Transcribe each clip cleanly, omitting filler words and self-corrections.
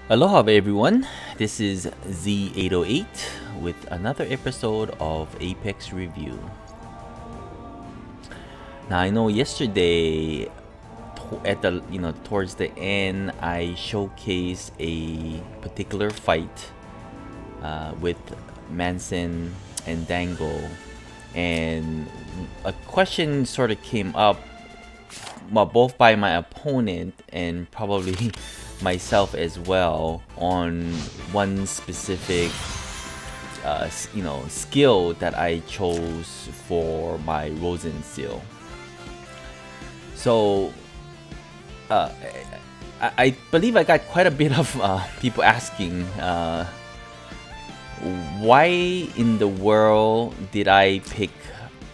Aloha everyone, this is Z808 with another episode of Apex Review. Now I know yesterday at the towards the end I showcased a particular fight with Manson and Dangle, and a question sort of came up, well, both by my opponent and probably myself as well, on one specific skill that I chose for my Rozenciel. So I believe I got quite a bit of people asking why in the world did I pick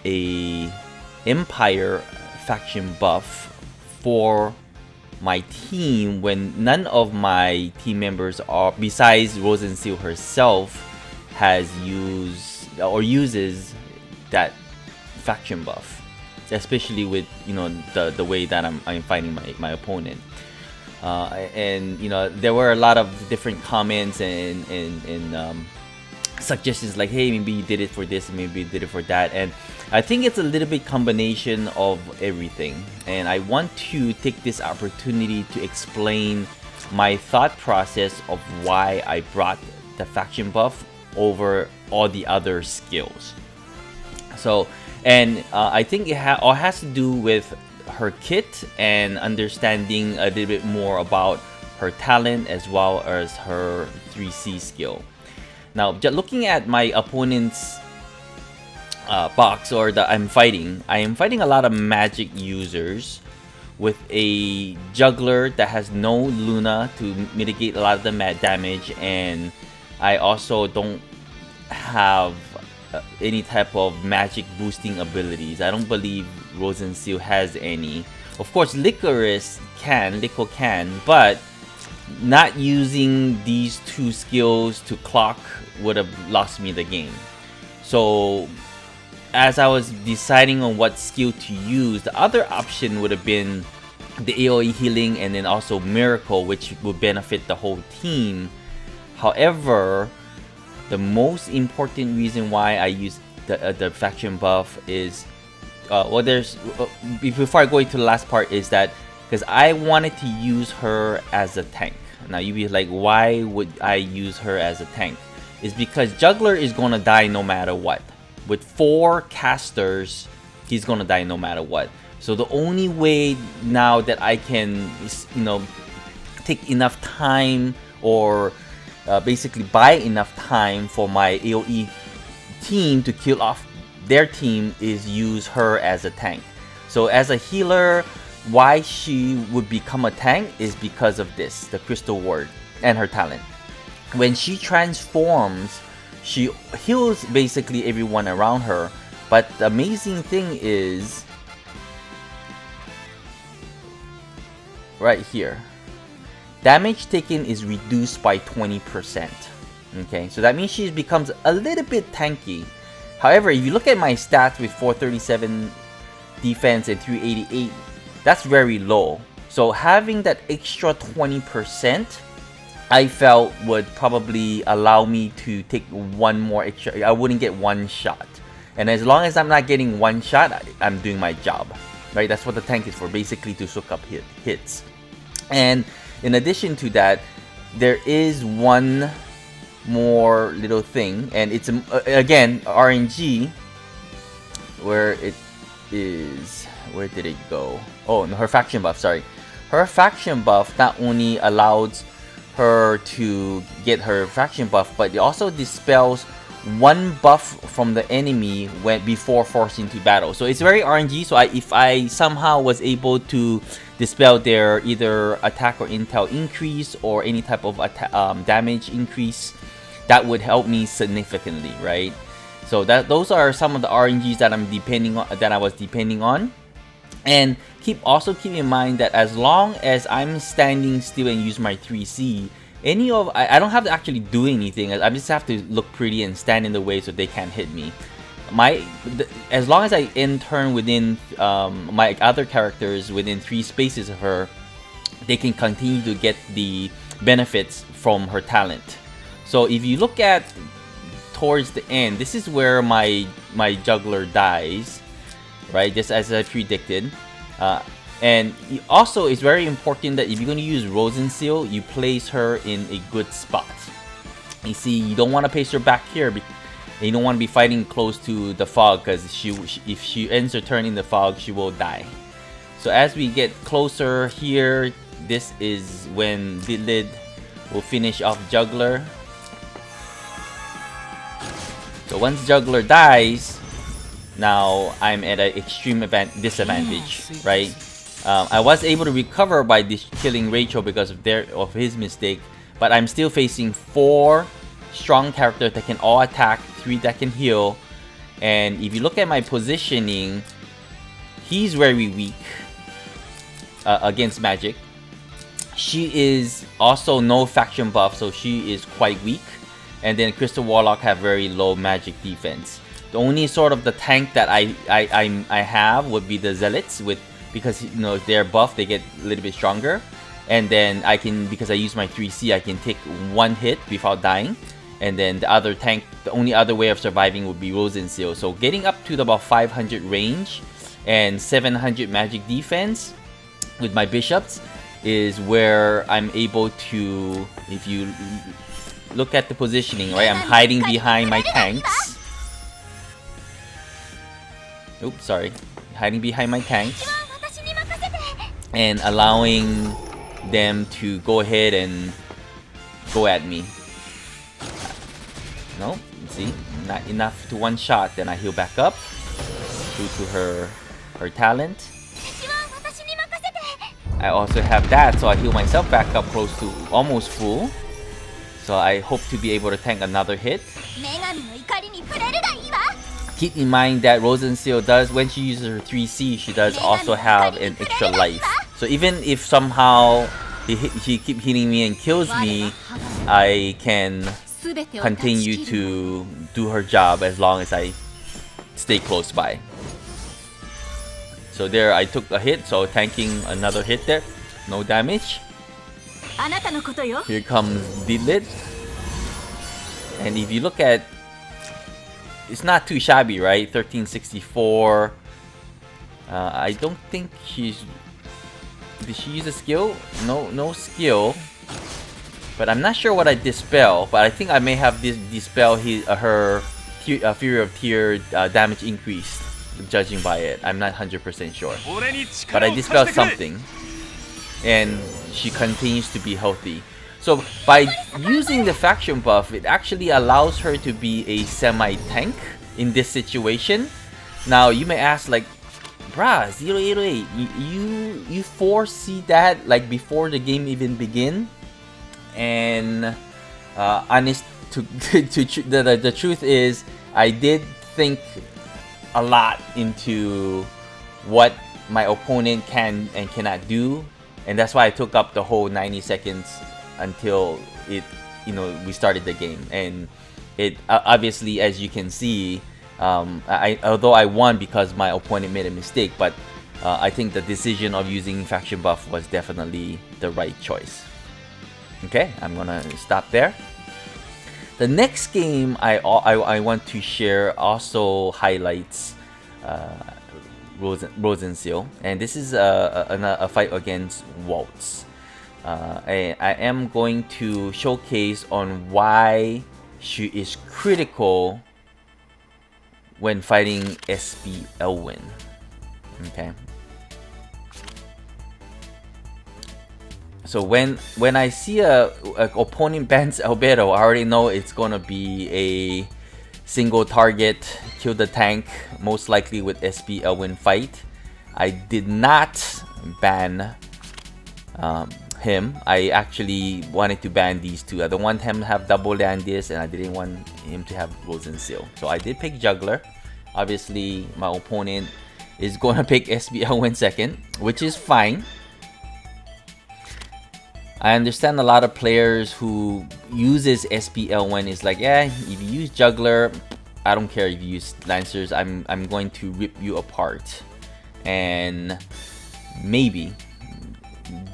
a Empire faction buff for my team when none of my team members are, besides Rozenciel herself, has used or uses that faction buff, especially with the way that I'm fighting my opponent. And there were a lot of different comments and suggestions like, hey, maybe you did it for this, maybe you did it for that, and I think it's a little bit combination of everything, and I want to take this opportunity to explain my thought process of why I brought the faction buff over all the other skills. So, and I think it all has to do with her kit and understanding a little bit more about her talent as well as her 3C skill. Now, just looking at my opponent's box, or that I am fighting a lot of magic users with a juggler that has no Luna to mitigate a lot of the damage, and I also don't have any type of magic boosting abilities. I don't believe Rozenciel has any. Of course, Licorice can, but not using these two skills to clock would have lost me the game. So as I was deciding on what skill to use, the other option would have been the AoE healing and then also Miracle, which would benefit the whole team. However, the most important reason why I use the faction buff is before I go into the last part, is that because I wanted to use her as a tank. Now you'd be like, why would I use her as a tank? It's because Juggler is gonna die no matter what. With 4 casters, he's gonna die no matter what. So the only way now that I can, take enough time, or basically buy enough time for my AoE team to kill off their team, is use her as a tank. So as a healer, why she would become a tank is because of this, the Crystal Ward and her talent. When she transforms, she heals basically everyone around her, but the amazing thing is right here, damage taken is reduced by 20%. Okay, so that means she becomes a little bit tanky. However, if you look at my stats with 437 defense and 388, that's very low. So having that extra 20%, I felt would probably allow me to take one more extra. I wouldn't get one shot, and as long as I'm not getting one shot, I'm doing my job, right? That's what the tank is for, basically, to soak up hits. And in addition to that, there is one more little thing, and it's again RNG. Where it is? Where did it go? Oh, no, her faction buff. Sorry, her faction buff not only allows her to get her faction buff, but it also dispels one buff from the enemy before forcing to battle. So it's very RNG. So if I somehow was able to dispel their either attack or intel increase, or any type of damage increase, that would help me significantly, right? So those are some of the RNGs that I was depending on. And keep in mind that as long as I'm standing still and use my 3C, I don't have to actually do anything. I just have to look pretty and stand in the way so they can't hit me. As long as I end turn within my other characters within 3 spaces of her, they can continue to get the benefits from her talent. So if you look at towards the end, this is where my juggler dies, right? Just as I predicted. And also, it's very important that if you're going to use Rozenciel, you place her in a good spot. You see, you don't want to place her back here. You don't want to be fighting close to the fog, because if she ends her turn in the fog, she will die. So as we get closer here, this is when Diglett will finish off Jugler. So once Jugler dies, now I'm at an extreme disadvantage, right? I was able to recover by killing Rachel because of his mistake, but I'm still facing 4 strong characters that can all attack, 3 that can heal. And if you look at my positioning, he's very weak against magic. She is also no faction buff, so she is quite weak. And then Crystal Warlock have very low magic defense. The only sort of the tank that I have would be the Zealots, because you know, if they're buff, they get a little bit stronger. And then I can, because I use my 3C, I can take 1 hit without dying. And then the other tank, the only other way of surviving would be Rozenciel. So getting up to about 500 range and 700 magic defense with my bishops is where I'm able to, if you look at the positioning, right? I'm hiding behind my tanks. Oops, sorry. Hiding behind my tanks. And allowing them to go ahead and go at me. No, see, not enough to one shot. Then I heal back up due to her talent. I also have that, so I heal myself back up close to almost full. So I hope to be able to tank another hit. Keep in mind that Rozenciel does, when she uses her 3C, she does also have an extra life. So even if somehow she keep hitting me and kills me, I can continue to do her job as long as I stay close by. So there, I took a hit, so tanking another hit there. No damage. Here comes Diglett. And if you look at, it's not too shabby, right? 1364. I don't think she's... Did she use a skill? No skill. But I'm not sure what I dispel. But I think I may have dispel her Fury of Tear damage increased, judging by it. I'm not 100% sure. But I dispelled something. And she continues to be healthy. So by using the faction buff, it actually allows her to be a semi-tank in this situation. Now you may ask, like, bruh, 0808, you foresee that like before the game even begin? And honest the truth is, I did think a lot into what my opponent can and cannot do, and that's why I took up the whole 90 seconds until we started the game. And it obviously, as you can see, although I won because my opponent made a mistake, but I think the decision of using faction buff was definitely the right choice. Okay, I'm gonna stop there. The next game I want to share also highlights Rozenciel, and this is a fight against Waltz. I am going to showcase on why she is critical when fighting SP Elwin. Okay. So when I see a opponent bans Albedo, I already know it's gonna be a single target, kill the tank, most likely with SP Elwin fight. I did not ban him. I actually wanted to ban these two. I don't want him to have double Landis, and I didn't want him to have Rozenciel. So I did pick Jugler. Obviously, my opponent is gonna pick SP Elwin second, which is fine. I understand a lot of players who uses SP Elwin is like, yeah, if you use Jugler, I don't care if you use Lancers, I'm going to rip you apart. And maybe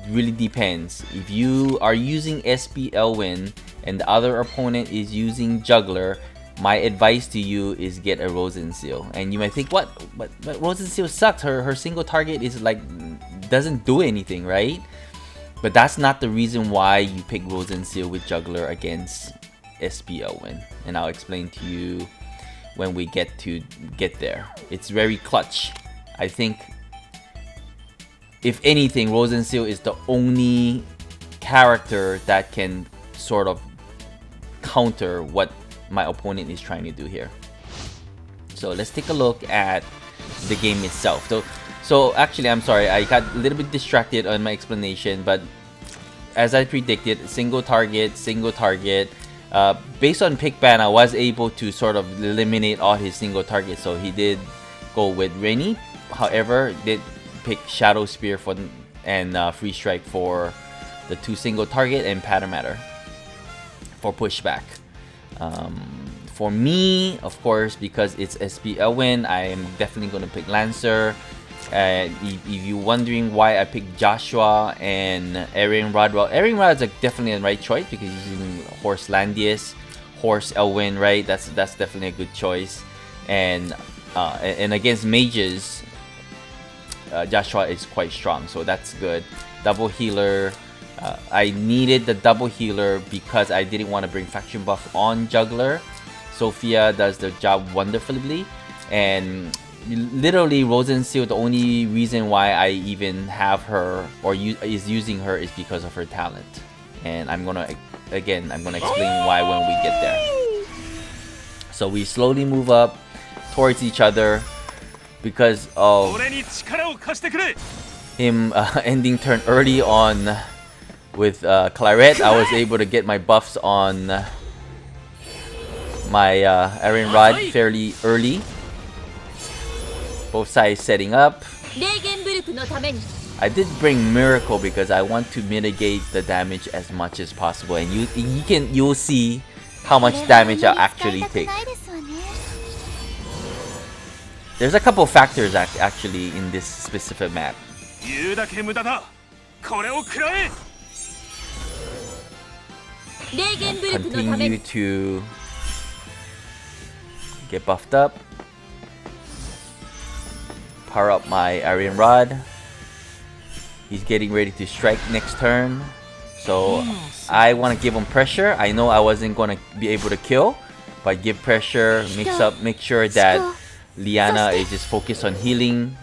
really depends. If you are using SP Elwin and the other opponent is using Jugler, my advice to you is get a Rozenciel. And you might think, what? But Rozenciel sucks. Her single target is like doesn't do anything, right? But that's not the reason why you pick Rozenciel with Jugler against SP Elwin, and I'll explain to you when we get there. It's very clutch. I think, if anything, Rozenciel is the only character that can sort of counter what my opponent is trying to do here. So let's take a look at the game itself. So actually, I'm sorry, I got a little bit distracted on my explanation, but as I predicted, single target. Based on pick ban, I was able to sort of eliminate all his single targets, so he did go with Rainy. However, did pick Shadow Spear for and Free Strike for the 2 single target, and Pattern Matter for pushback. For me, of course, because it's SP Elwin, I am definitely going to pick Lancer. If you're wondering why I picked Joshua and Aaron Rod, well, Aaron Rod is definitely the right choice because he's using Horse Landius, Horse Elwin, right? That's definitely a good choice. And against mages, Joshua is quite strong, so that's good. Double healer. I needed the double healer because I didn't want to bring faction buff on Jugler. Sophia does the job wonderfully, and literally Rozenciel, the only reason why I even have her or is using her is because of her talent, and I'm gonna explain why when we get there. So we slowly move up towards each other because of him ending turn early on with Claret. I was able to get my buffs on my Aaron Rod fairly early. Both sides setting up. I did bring Miracle because I want to mitigate the damage as much as possible, and you'll see how much damage I'll actually take. There's a couple factors actually in this specific map. Continue to get buffed up. Power up my Iron Rod. He's getting ready to strike next turn, so I want to give him pressure. I know I wasn't going to be able to kill, but give pressure, make sure that Liana is just focused on healing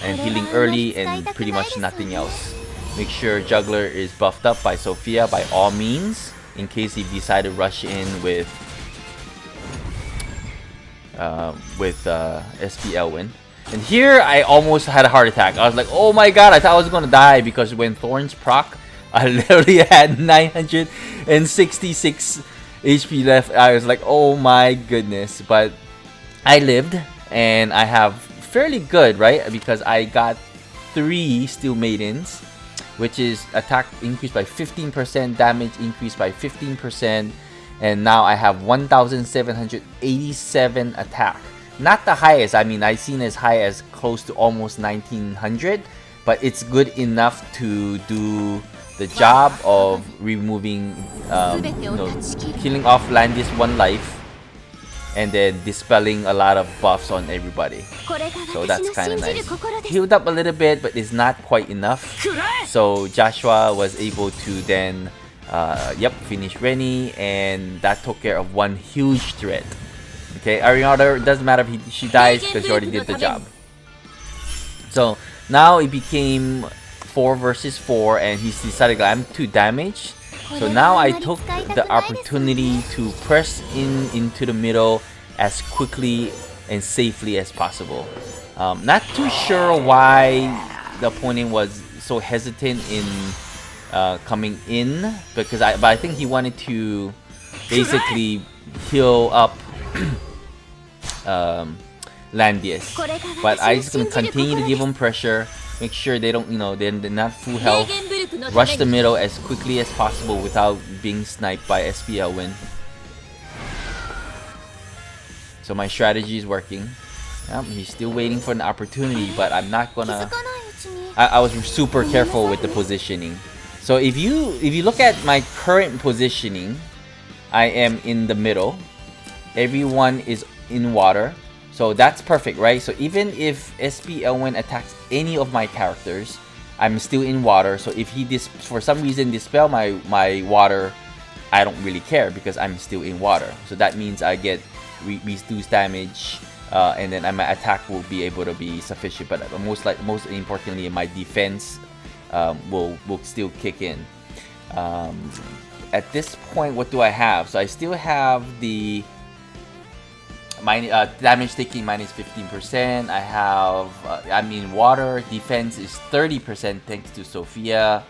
and healing early and pretty much nothing else. Make sure Jugler is buffed up by Sophia by all means, in case he decide to rush in with SP Elwin. And here I almost had a heart attack. I was like, oh my god, I thought I was gonna die, because when Thorns proc, I literally had 966 HP left. I was like, oh my goodness. But I lived, and I have fairly good, right? Because I got 3 Steel Maidens, which is attack increased by 15%, damage increased by 15%, and now I have 1,787 attack. Not the highest. I mean, I've seen as high as close to almost 1,900, but it's good enough to do the job of removing, killing off Landis 1 life, and then dispelling a lot of buffs on everybody. So that's kind of nice. Healed up a little bit, but it's not quite enough. So Joshua was able to then, finish Rennie, and that took care of 1 huge threat. Okay, Ariana, doesn't matter if she dies because she already did the job. So now it became 4 versus 4, and he's decided I'm too damaged. So now I took the opportunity to press into the middle as quickly and safely as possible. Not too sure why the opponent was so hesitant in coming in, because I think he wanted to basically heal up Landius, but I just gonna continue to give them pressure, make sure they don't, they're not full health, rush the middle as quickly as possible without being sniped by SP Elwin. So my strategy is working. He's still waiting for an opportunity, but I'm not gonna I was super careful with the positioning. So if you look at my current positioning, I am in the middle. Everyone is in water. So that's perfect, right? So even if SP Elwin attacks any of my characters, I'm still in water. So if he for some reason dispel my water, I don't really care because I'm still in water. So that means I get reduced damage, and then my attack will be able to be sufficient. But most importantly, my defense will still kick in. At this point, what do I have? So I still have the damage taking minus 15%. I have I'm in water. Defense is 30% thanks to Sophia.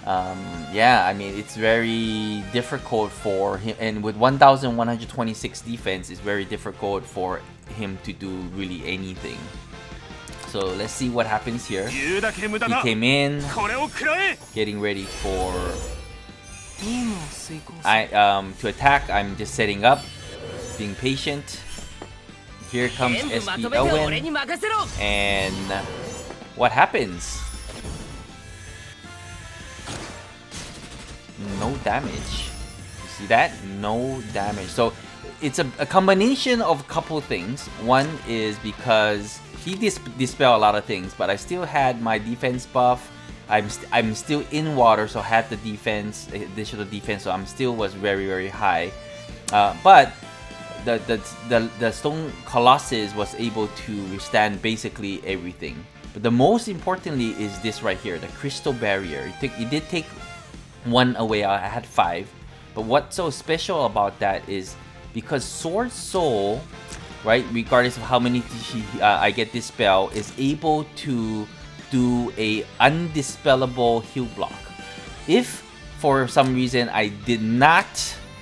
Yeah, I mean, it's very difficult for him, and with 1126 defense, it's very difficult for him to do really anything. So let's see what happens here. He came in getting ready for to attack. I'm just setting up, being patient. Here comes SP Elwin, and what happens? No damage. You see that? No damage. So it's a combination of a couple things. One is because he dispel a lot of things, but I still had my defense buff. I'm still in water, so I had the defense, additional defense, so I'm still was very high. But the Stone Colossus was able to withstand basically everything. But the most importantly is this right here, the Crystal Barrier. It did take one away. I had 5, but what's so special about that is because Sword Soul, right, regardless of how many I get this spell, is able to do a undispellable heal block. If for some reason I did not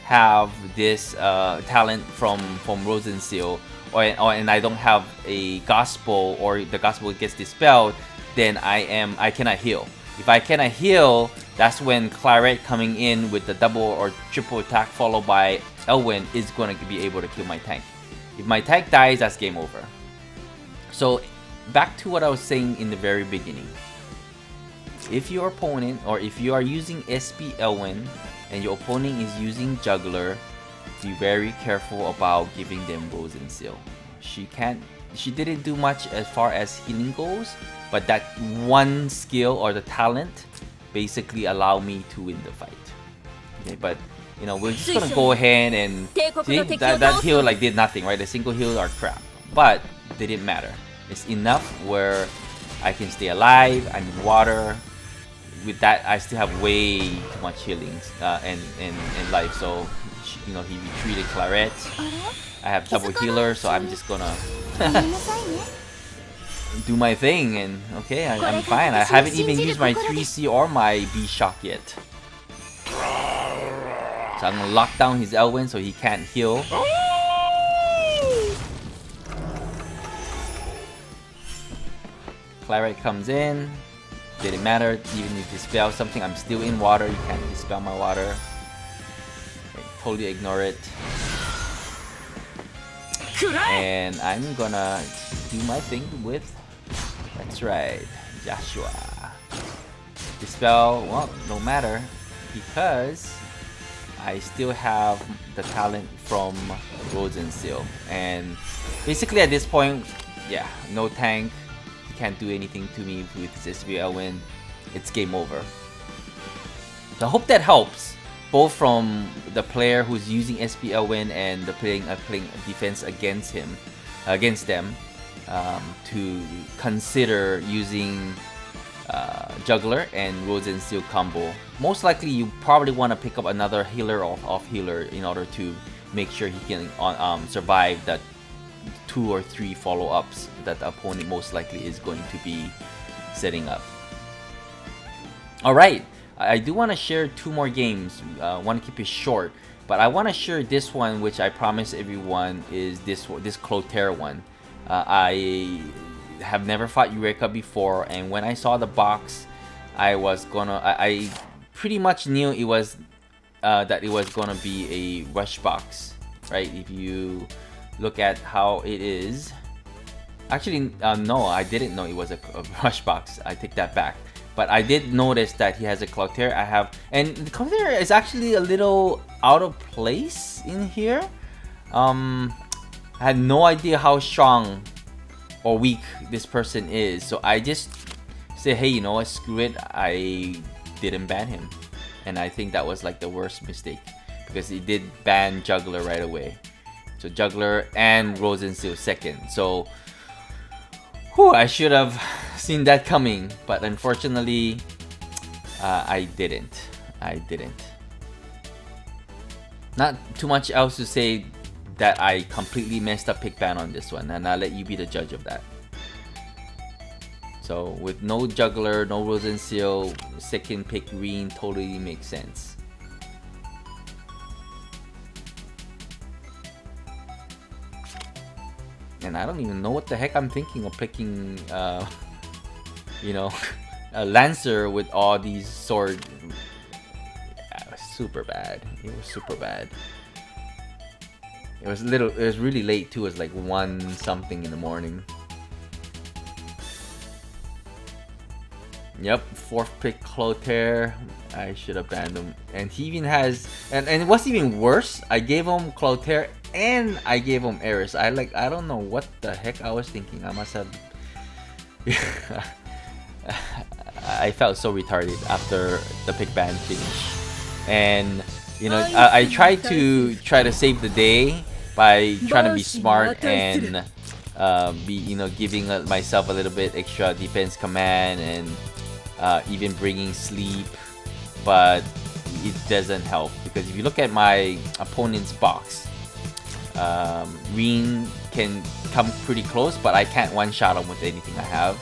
have this talent from Rozenciel, and I don't have a gospel, or the gospel gets dispelled, then I cannot heal. If I cannot heal, that's when Claret coming in with the double or triple attack followed by Elwin is going to be able to kill my tank. If my tank dies, that's game over. So back to what I was saying in the very beginning. If your opponent, or if you are using SP Elwin and your opponent is using Jugler, be very careful about giving them Rozenciel. She didn't do much as far as healing goes, but that one skill or the talent basically allow me to win the fight. Okay, but you know, we're just gonna go ahead and see that heal like did nothing, right? The single heals are crap, but they didn't matter. It's enough where I can stay alive. I'm in water. With that, I still have way too much healing and life. So you know, he retreated Claret. I have double healer, so I'm just gonna do my thing, and okay, I'm fine. I haven't even used my 3C or my B shock yet. So I'm gonna lock down his Elwin so he can't heal. Claret comes in. Didn't matter, even if you dispel something, I'm still in water. You can't dispel my water. Okay, totally ignore it. And I'm gonna do my thing with, that's right, Joshua. Dispel, well, no matter, because I still have the talent from Rozenciel. And basically at this point, yeah, no tank. He can't do anything to me with his SP Elwin. It's game over. So I hope that helps, both from the player who's using SP Elwin and the playing defense against them, to consider using Jugler and Rozenciel combo. Most likely, you probably want to pick up another healer or off healer in order to make sure he can survive that 2 or 3 follow-ups that the opponent most likely is going to be setting up. Alright, I do want to share 2 more games. I want to keep it short, but I want to share this one, which I promised everyone is this Clotaire one. I have never fought Yureka before, and when I saw the box, I pretty much knew it was that it was gonna be a rush box, right? If you look at how it is, Actually, no, I didn't know it was a rush box. I take that back. But I did notice that he has a Clotaire. And the Clotaire is actually a little out of place in here. I had no idea how strong or weak this person is. So I just say, hey, you know what, screw it. I didn't ban him. And I think that was like the worst mistake, because he did ban Jugler right away. So Jugler and Rozenciel second. So whew, I should have seen that coming, but unfortunately, I didn't. Not too much else to say that I completely messed up pick ban on this one, and I'll let you be the judge of that. So with no Jugler, no Rozenciel, second pick green totally makes sense. And I don't even know what the heck I'm thinking of picking, you know, a Lancer with all these swords. Yeah, it was super bad. It was super bad. It was really late too. It was like 1 something in the morning. Yep, 4th pick Clotaire. I should have banned him. And he even has, and what's even worse, I gave him Clotaire and I gave him Eris. I don't know what the heck I was thinking. I must have I felt so retarded after the pick ban finish. And you know, I tried to save the day by trying to be smart and be, you know, giving myself a little bit extra defense command and even bringing sleep, but it doesn't help, because if you look at my opponent's box, Reen can come pretty close, but I can't one-shot him with anything I have.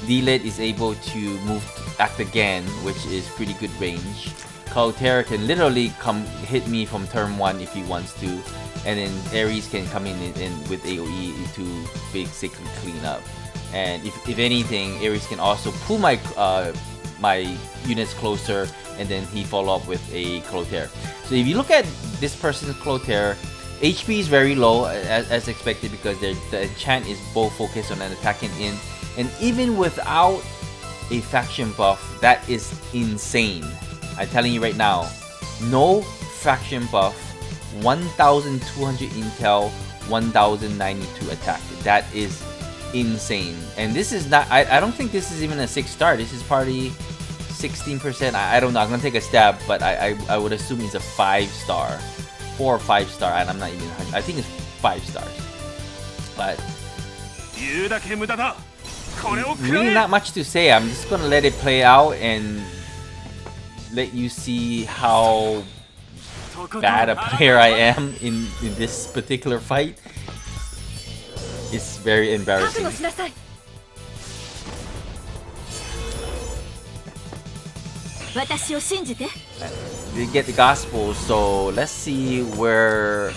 D-Lit is able to move to act again, which is pretty good range. Clotaire can literally come hit me from turn 1 if he wants to, and then Ares can come in with AoE to basically clean up. And if anything, Ares can also pull my my units closer, and then he follow up with a Clotaire. So if you look at this person's Clotaire, HP is very low as expected, because the enchant is both focused on an attacking in, and even without a faction buff, that is insane. I'm telling you right now, no faction buff, 1200 intel, 1092 attack. That is insane. And this is not, I don't think this is even a 6-star. This is probably 16%. I don't know, I'm gonna take a stab, but I would assume it's a 5-star, 4 or 5-star, and I'm not even, I think it's 5 stars. But really not much to say. I'm just gonna let it play out and let you see how bad a player I am in this particular fight. It's very embarrassing. They get the gospel, so let's see where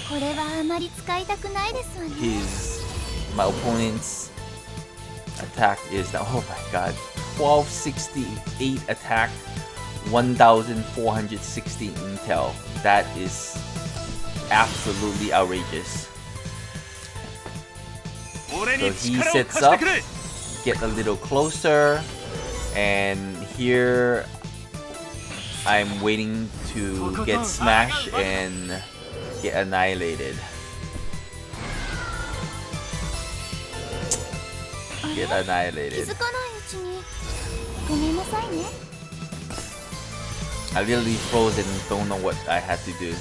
my opponent's attack is now. Oh my god, 1268 attack, 1460 intel. That is absolutely outrageous. So he sets up, get a little closer, and here I'm waiting to get smashed and get annihilated. Get annihilated. I literally froze and don't know what I had to do.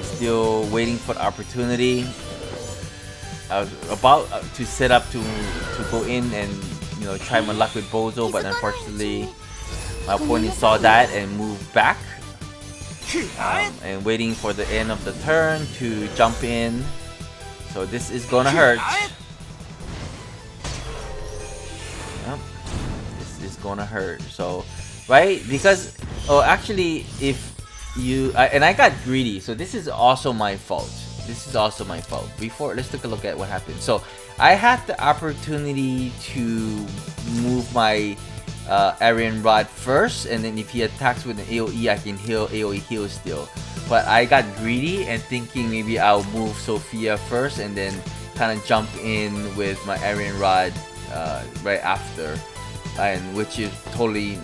Still waiting for the opportunity. I was about to set up to go in and, you know, try my luck with Bozo, but unfortunately my opponent saw that and moved back. And waiting for the end of the turn to jump in. So this is gonna hurt. Yep. This is gonna hurt. So, right? Because, oh, actually, if you, and I got greedy, so this is also my fault. This is also my fault. Before, let's take a look at what happened. So, I had the opportunity to move my Aryan Rod first, and then if he attacks with an AoE, I can heal AoE heal still. But I got greedy and thinking maybe I'll move Sophia first, and then kind of jump in with my Iron Rod right after, and which is totally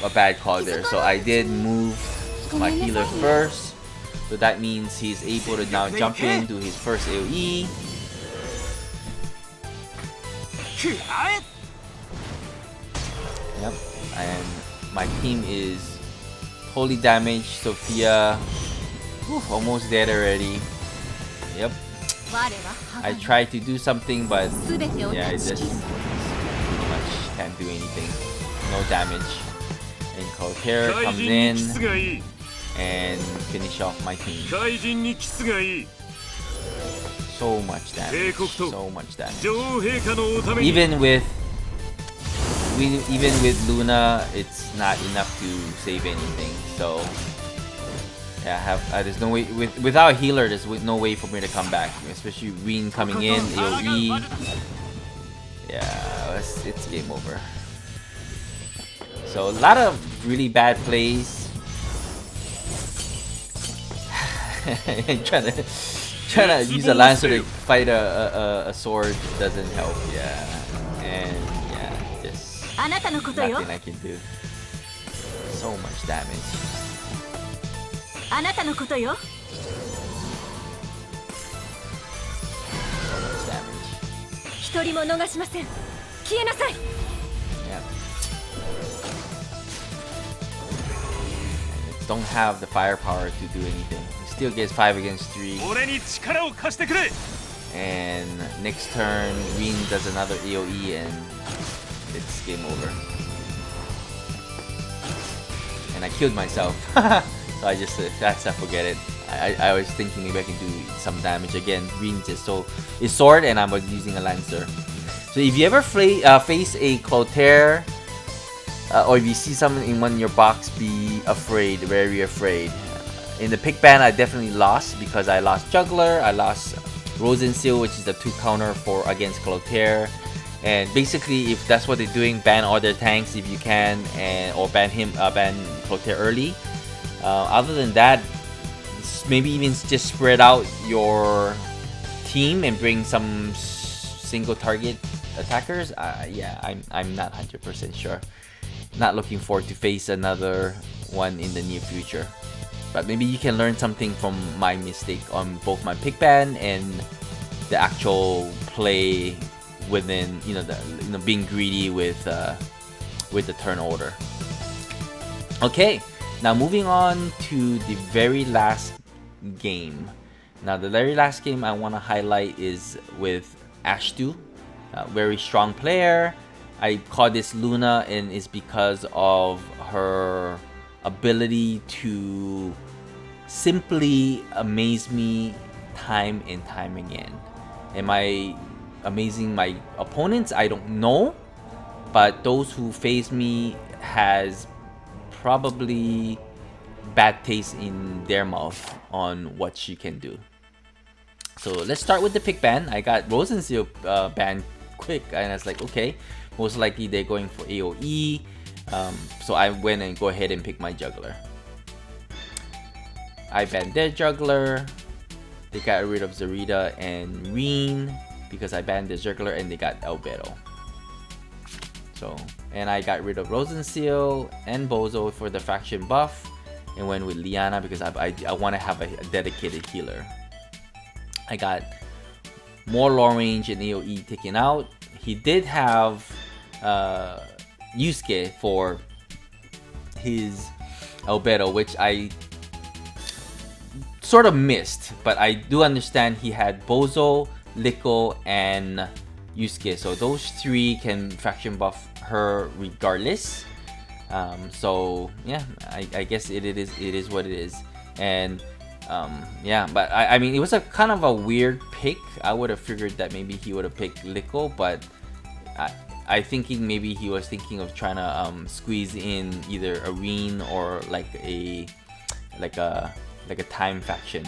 a bad call there. So I did move my healer first, so that means he's able to now jump in, do his first AoE. Yep, and my team is totally damaged. Sophia, almost dead already. Yep. I tried to do something, but yeah, it just pretty much can't do anything. No damage. And Clotaire comes in and finish off my team. So much damage. So much damage. Even with Luna, it's not enough to save anything. So yeah, there's no way without a healer. There's no way for me to come back, especially Reen coming in, AoE. Yeah, it's game over. So a lot of really bad plays. trying to use a lancer to fight a sword doesn't help. Yeah, and yeah, just nothing I can do. So much damage. So much damage. Yeah. Don't have the firepower to do anything. He still gets 5 against 3. And next turn, Reen does another AoE and it's game over. And I killed myself. So I just forget it. I was thinking maybe I can do some damage again. Reen just so is sword and I was using a lancer. So if you ever face a Clotaire, or if you see someone in one in your box, be afraid, very afraid. In the pick ban, I definitely lost because I lost Jugler, I lost Rozenciel, which is the 2 counter for against Clotaire. And basically, if that's what they're doing, ban all their tanks if you can, or ban Clotaire early. Other than that, maybe even just spread out your team and bring some single target attackers. Yeah, I'm not 100% sure. Not looking forward to face another one in the near future. But maybe you can learn something from my mistake on both my pick ban and the actual play within, being greedy with the turn order. Okay, now moving on to the very last game. Now the very last game I want to highlight is with AsheDyu, a very strong player. I call this Luna, and it's because of her ability to simply amaze me time and time again. Am I amazing my opponents? I don't know, but those who face me has probably bad taste in their mouth on what she can do. So let's start with the pick ban. I got Rozenciel banned quick, and I was like, okay, most likely they're going for AoE. So I went and go ahead and pick my Jugler. I banned their Jugler. They got rid of Zarita and Reen because I banned the Jugler, and they got Albedo. So, and I got rid of Rozenciel and Bozo for the faction buff, and went with Liana because I want to have a dedicated healer. I got more long range and AoE taken out. He did have Yusuke for his Albedo, which I sort of missed, but I do understand he had Bozo, Liko, and Yusuke, so those 3 can faction buff her regardless. So yeah, I guess it is what it is. And yeah, but I mean, it was a kind of a weird pick. I would have figured that maybe he would have picked Liko, but I thinking maybe he was thinking of trying to squeeze in either a Reen or like a time faction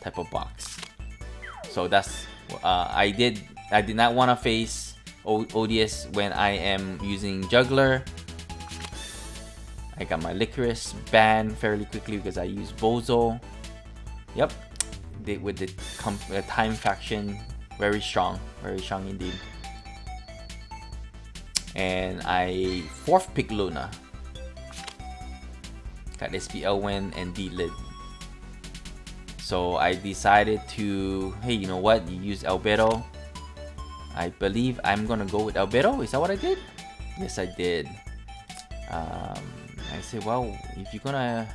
type of box. So that's I did not want to face ODS when I am using Jugler. I got my Licorice banned fairly quickly because I used Bozo. Yep, with the time faction very strong indeed. And I 4th pick Luna. Got SP Elwin and D Lid. So I decided to, hey, you know what? You use Albedo. I believe I'm gonna go with Albedo. Is that what I did? Yes, I did. I said, well, if you're gonna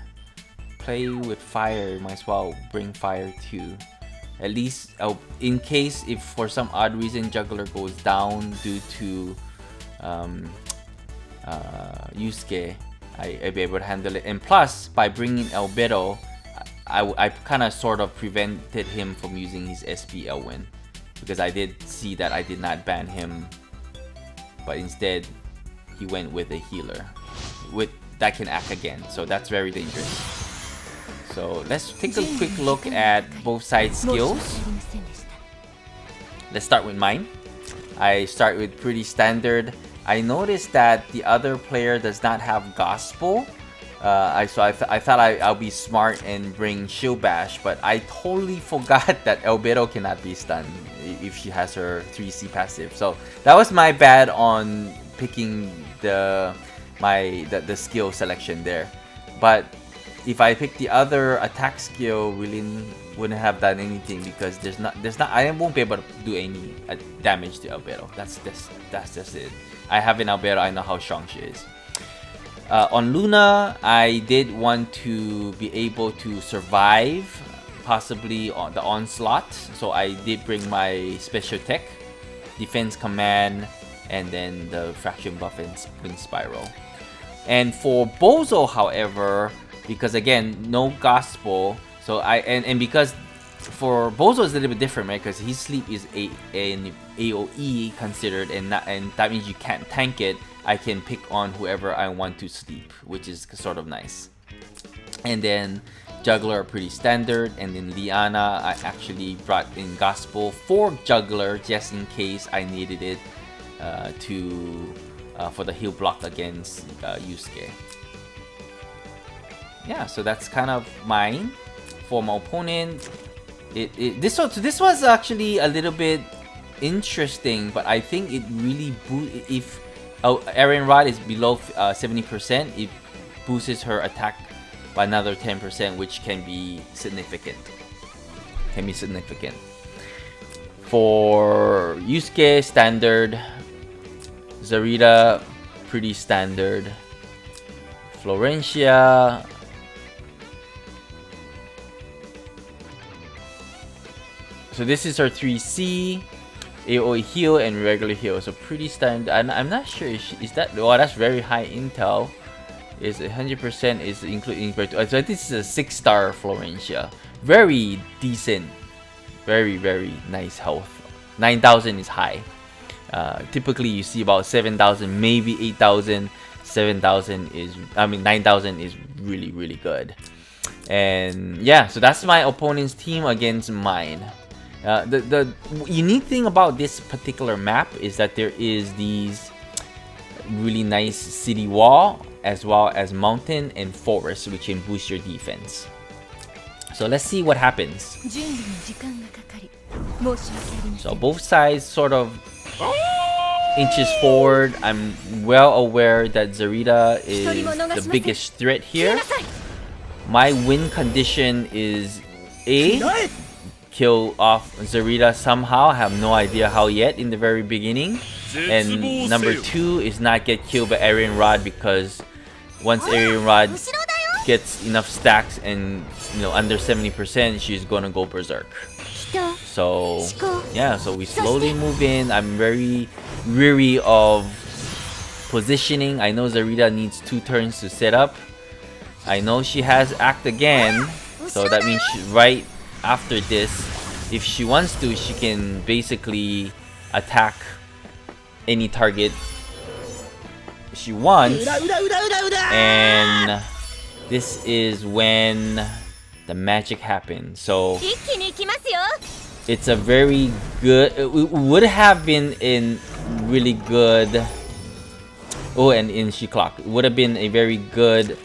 play with fire, you might as well bring fire too. At least in case if for some odd reason Jugler goes down due to Yusuke, I'll be able to handle it. And plus, by bringing Albedo, I kind of sort of prevented him from using his SP Elwin, because I did see that I did not ban him, but instead he went with a healer that can act again. So that's very dangerous. So let's take a quick look at both sides' skills. Let's start with mine. I start with pretty standard. I noticed that the other player does not have Gospel. I thought I'll be smart and bring Shield Bash, but I totally forgot that Albedo cannot be stunned if she has her 3C passive. So that was my bad on picking the skill selection there. But if I picked the other attack skill, really wouldn't have done anything, because I won't be able to do any damage to Albedo. That's just it. I have an Albedo, I know how strong she is. On Luna, I did want to be able to survive possibly on the onslaught, so I did bring my special tech, defense command, and then the fraction buff and spring spiral. And for Bozo, however, because again, no Gospel, so and because for Bozo is a little bit different, right? Because his sleep is an AoE considered, and that means you can't tank it. I can pick on whoever I want to sleep, which is sort of nice. And then Jugler are pretty standard, and then Liana, I actually brought in Gospel for Jugler just in case I needed it for the heal block against Yusuke. Yeah, so that's kind of mine. For my opponent, this was actually a little bit interesting, but I think it really if Aaron Rod is below 70%, it boosts her attack by another 10%, which can be significant. For Yusuke, standard. Zarita, pretty standard. Florencia, so this is her 3C, AoE heal and regular heal, so pretty standard. I'm not sure, is that, well, that's very high intel. Is 100% is including, so this is a 6-star Florencia. Very decent, very nice health. 9,000 is high. Typically you see about 7,000, maybe 8,000. 7,000 is, 9,000 is really good. And yeah, so that's my opponent's team against mine. The unique thing about this particular map is that there is these really nice city wall as well as mountain and forest, which can boost your defense. So let's see what happens. So both sides sort of inches forward. I'm well aware that Zarita is the biggest threat here. My win condition is A, kill off Zarita somehow. I have no idea how yet in the very beginning. And number 2 is not get killed by Aryan Rod, because once Aryan Rod gets enough stacks and under 70%, she's gonna go berserk. So yeah, so we slowly move in. I'm very weary of positioning. I know Zarita needs 2 turns to set up. I know she has act again, so that means right after this, if she wants to, she can basically attack any target she wants. And this is when the magic happens. So it's a very good, it would have been in really good, oh, and in she clock, it would have been a very good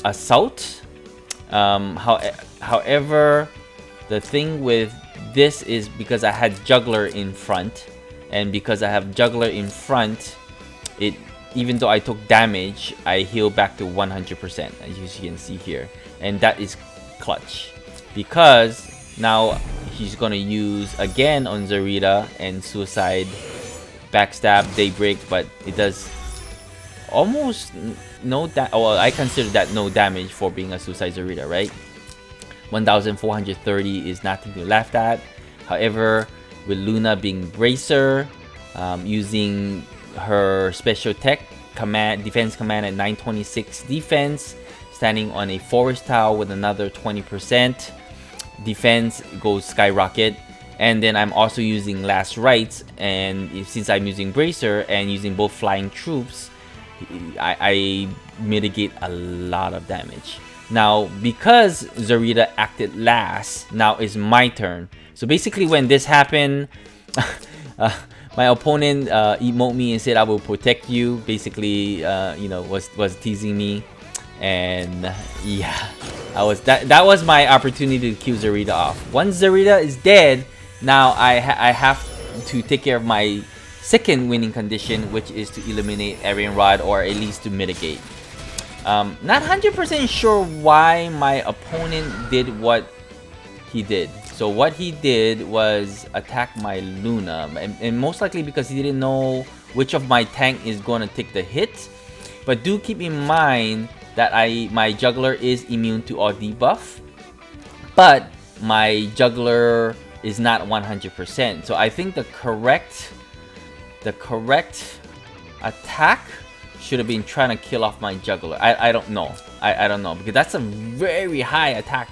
assault. However, the thing with this is because I had Jugler in front, and because I have Jugler in front, it even though I took damage, I heal back to 100%, as you can see here, and that is clutch because now he's gonna use again on Zarita and Suicide, backstab, Daybreak, but it does almost no well, I consider that no damage for being a Suicide Zarita, right? 1430 is nothing to laugh at. However, with Luna being Bracer, using her special tech defense command at 926 defense, standing on a forest tower with another 20%, defense goes skyrocket. And then I'm also using Last Rites, and since I'm using Bracer and using both flying troops, I mitigate a lot of damage. Now, because Zarita acted last, now it's my turn. So basically when this happened, my opponent emote me and said, I will protect you. Basically, you know, was teasing me. And yeah, that was my opportunity to kill Zarita off. Once Zarita is dead, now I have to take care of my second winning condition, which is to eliminate Aryan Rod, or at least to mitigate. Not 100% sure why my opponent did what he did. So what he did was attack my Luna, and most likely because he didn't know which of my tank is going to take the hit. But do keep in mind that my Juggler is immune to all debuff, but my Juggler is not 100%. So I think the correct attack should have been trying to kill off my Juggler. I don't know. I don't know, because that's a very high attack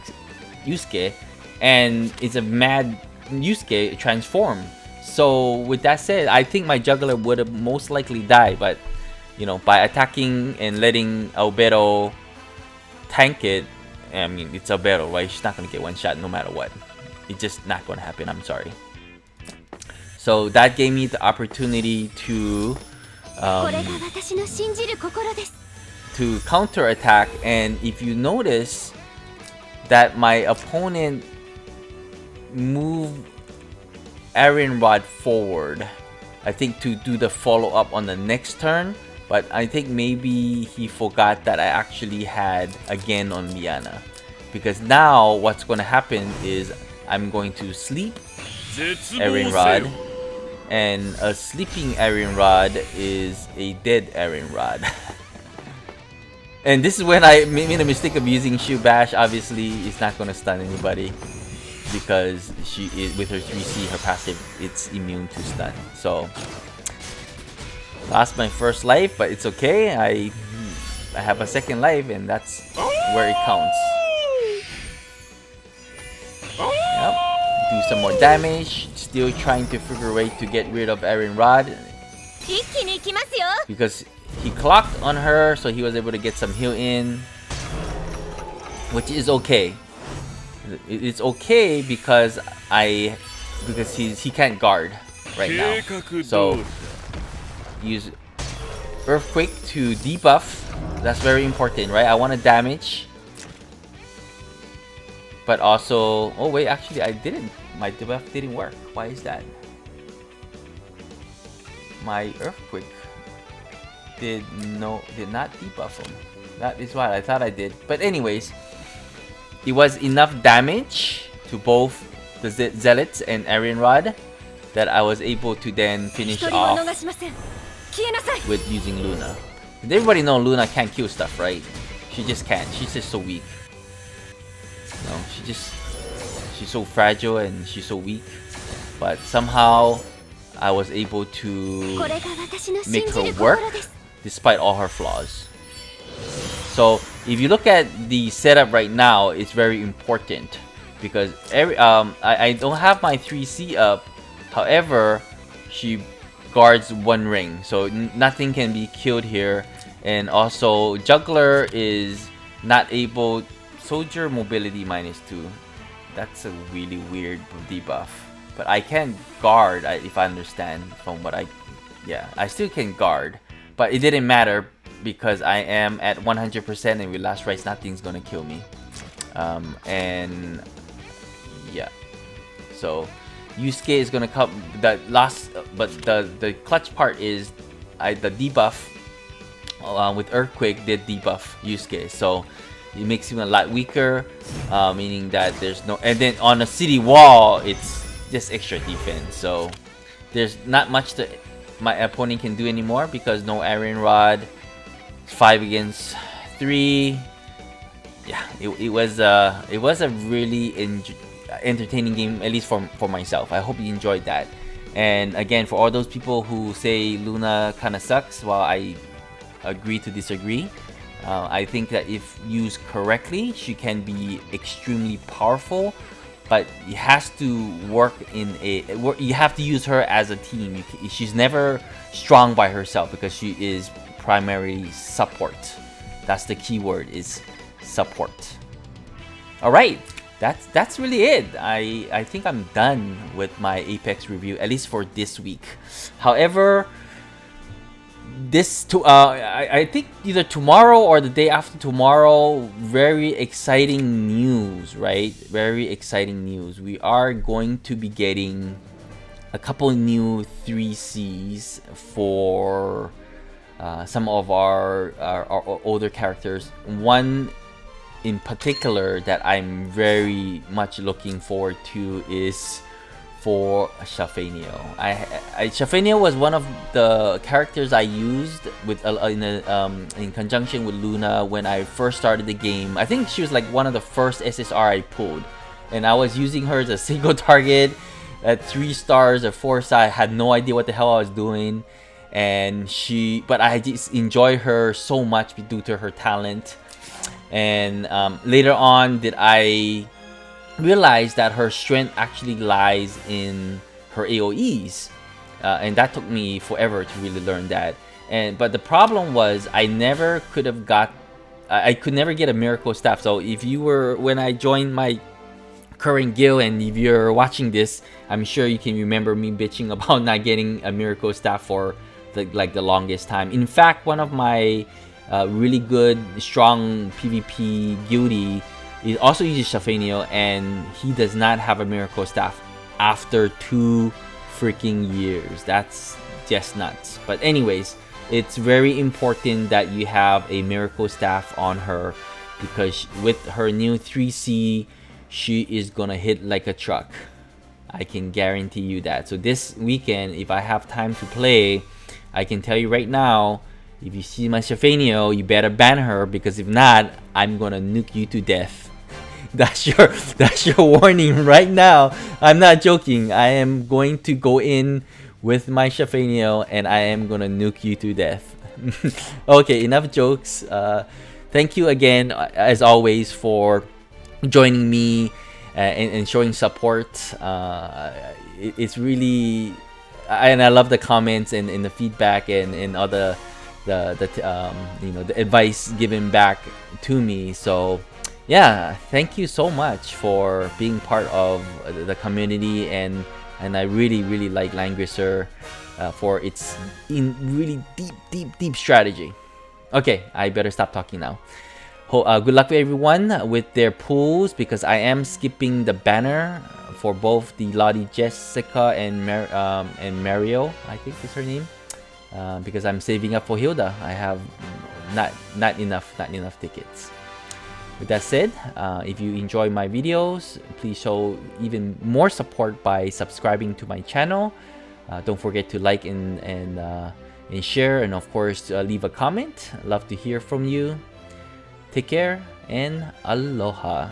Yusuke, and it's a mad Yusuke transform. So with that said, I think my Juggler would have most likely died, but you know, by attacking and letting Albedo tank it, I mean, it's Albedo, right? She's not gonna get one shot no matter what. It's just not gonna happen. I'm sorry. So that gave me the opportunity to counter attack. And if you notice that my opponent moved Aryan Rod forward, I think to do the follow up on the next turn, but I think maybe he forgot that I actually had again on Liana, because now what's going to happen is I'm going to sleep Aryan Rod, and a sleeping Aryan Rod is a dead Aryan Rod. And this is when I made a mistake of using Shield Bash. Obviously, it's not going to stun anybody because she is, with her 3C, her passive, it's immune to stun. So lost my first life, but it's okay. I have a second life, and that's where it counts. Yep. Do some more damage. Still trying to figure a way to get rid of Aryan Rod, because he clocked on her, so he was able to get some heal in, which is okay. It's okay because he can't guard right now. So use Earthquake to debuff. That's very important, right? I want to damage, but also, oh wait, actually I didn't. My debuff didn't work. Why is that? My Earthquake did not debuff him. That is what I thought I did. But anyways, it was enough damage to both the Zealots and Aryan Rod that I was able to then finish off with using Luna. And everybody know Luna can't kill stuff, right? She just can't. She's just so weak. No, she's so fragile and she's so weak. But somehow I was able to make her work despite all her flaws. So if you look at the setup right now, it's very important because I don't have my 3C up. However, she guards one ring, so nothing can be killed here. And also Juggler is not able. Soldier mobility -2. That's a really weird debuff. But I can guard, if I understand from what I still can guard. But it didn't matter because I am at 100%, and with Last Rites, nothing's gonna kill me. And yeah, So Yusuke is gonna come. The last, but the clutch part is the debuff with Earthquake did debuff Yusuke, so it makes him a lot weaker, meaning that there's no. And then on a city wall, it's just extra defense. So there's not much that my opponent can do anymore because no Iron Rod. 5 against 3. Yeah, it was a really entertaining game, at least for myself. I hope you enjoyed that. And again, for all those people who say Luna kind of sucks, well, I agree to disagree. I think that if used correctly, she can be extremely powerful, but it has to work in you have to use her as a team. She's never strong by herself because she is primary support. That's the key word, is support. All right, that's really it. I think I'm done with my Apex review, at least for this week. However, I think either tomorrow or the day after tomorrow, very exciting news, right? Very exciting news. We are going to be getting a couple new 3Cs for some of our older characters. One in particular that I'm very much looking forward to is for Shafanio. Shafanio was one of the characters I used with in conjunction with Luna when I first started the game. I think she was like one of the first SSR I pulled, and I was using her as a single target at 3 stars or 4 stars. I had no idea what the hell I was doing. But I just enjoy her so much due to her talent. And later on did I realize that her strength actually lies in her AoEs, and that took me forever to really learn that. But the problem was I could never get a miracle staff. So if you were, when I joined my current guild, and if you're watching this, I'm sure you can remember me bitching about not getting a miracle staff for the longest time. In fact, one of my really good, strong PvP guildie is also uses Shafanio, and he does not have a miracle staff after 2 freaking years. That's just nuts. But anyways, it's very important that you have a miracle staff on her, because with her new 3C, she is gonna hit like a truck. I can guarantee you that. So this weekend, if I have time to play, I can tell you right now, if you see my Shafanio, you better ban her, because if not, I'm gonna nuke you to death. That's your warning right now. I'm not joking. I am going to go in with my Shafanio and I am gonna nuke you to death. Okay, enough jokes. Thank you again, as always, for joining me and showing support. It's really, and I love the comments and the feedback and all the advice given back to me. So yeah, thank you so much for being part of the community, and I really like Langrisser for its really deep strategy. Okay, I better stop talking now. Good luck to everyone with their pools, because I am skipping the banner for both the Lottie Jessica and Mario, I think is her name, because I'm saving up for Hilda. I have not enough tickets. With that said, if you enjoy my videos, please show even more support by subscribing to my channel. Don't forget to like and share, and of course leave a comment. Love to hear from you. Take care and aloha.